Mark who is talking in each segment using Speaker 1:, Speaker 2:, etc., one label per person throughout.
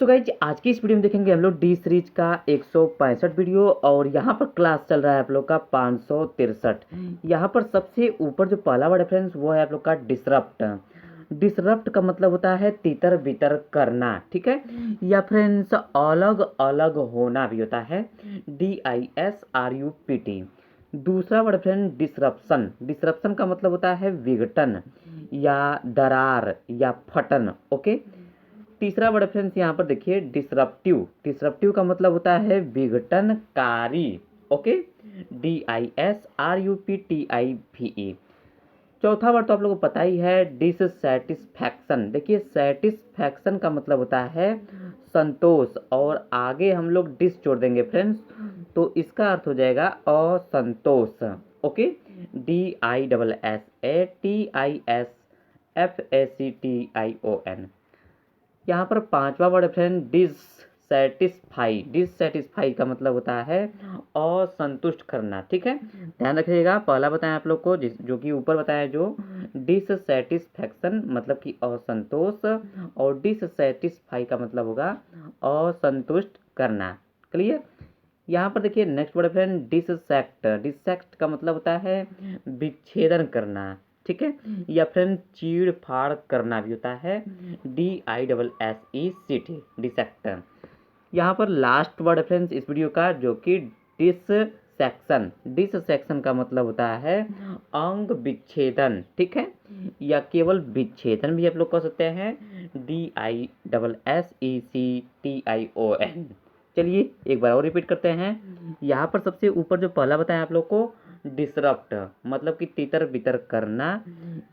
Speaker 1: So guys आज की इस वीडियो में देखेंगे हम लोग डी सीरीज का 165 वीडियो और यहाँ पर क्लास चल रहा है आप लोग का 563। यहाँ पर सबसे ऊपर जो पहला वर्ड है फ्रेंड्स वो है आप लोग का डिसरप्ट। डिसरप्ट का मतलब होता है तितर बितर करना, ठीक है, या फ्रेंड्स अलग अलग होना भी होता है, DISRUPT। दूसरा वर्ड फ्रेंड डिसरप्शन। डिसरप्शन का मतलब होता है विघटन या दरार या फटन, ओके। तीसरा वर्ड फ्रेंड्स यहाँ पर देखिए डिसरप्टिव। डिसरप्टिव का मतलब होता है विघटनकारी, ओके, DISRUPTIVE। चौथा वर्ड तो आप लोगों को पता ही है डिससैटिस्फैक्शन। देखिए सैटिस्फैक्शन का मतलब होता है संतोष और आगे हम लोग डिस जोड़ देंगे फ्रेंड्स तो इसका अर्थ हो जाएगा असंतोष, ओके, DISSATISFACTION। यहाँ पर पांचवा वर्ड फ्रेंड डिससैटिस्फाई। डिससैटिस्फाई का मतलब होता है असंतुष्ट करना, ठीक है, ध्यान रखिएगा। पहला बताएं आप लोग को जो कि ऊपर बताया जो डिससैटिस्फैक्शन मतलब कि असंतोष और डिससैटिस्फाई का मतलब होगा असंतुष्ट करना, क्लियर। यहाँ पर देखिए next word friend dissect. Dissect का मतलब होता है विच्छेदन करना, ठीक है, या फ्रेंड चीड़ फाड़ करना भी होता है, DISSECT, डिसेक्ट। यहाँ पर लास्ट वर्ड फ्रेंड्स इस वीडियो का जो कि डिससेक्शन। डिससेक्शन का मतलब होता है अंग विच्छेदन, ठीक है, या केवल विच्छेदन भी आप लोग कह सकते हैं, DISSECTION। चलिए एक बार और रिपीट करते हैं। यहाँ पर सबसे ऊपर जो पहला बताया आप लोग को डिसरप्ट मतलब कि तितर बितर करना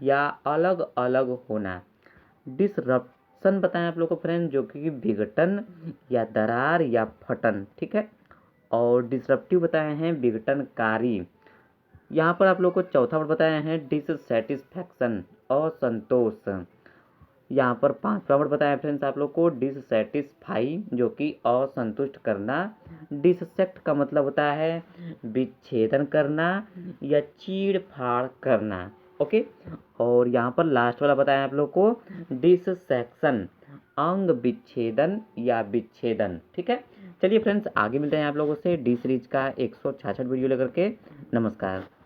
Speaker 1: या अलग अलग होना। डिसरप्शन बताएं आप लोग को फ्रेंड जो कि विघटन या दरार या फटन, ठीक है, और डिसरप्टिव बताए हैं विघटनकारी। यहाँ पर आप लोग को चौथा वर्ड बताए हैं डिससैटिस्फैक्शन असंतोष। यहाँ पर पांचवा वर्ड बताया फ्रेंड्स आप लोग को डिससैटिस्फाई जो कि असंतुष्ट करना। डिसेक्ट का मतलब होता है विच्छेदन करना या चीड़ फाड़ करना, ओके। और यहाँ पर लास्ट वाला बताया आप लोग को डिससेक्शन अंग विच्छेदन या विच्छेदन, ठीक है। चलिए फ्रेंड्स आगे मिलते हैं आप लोगों से डी सीरीज का 166 वीडियो लेकर के। नमस्कार।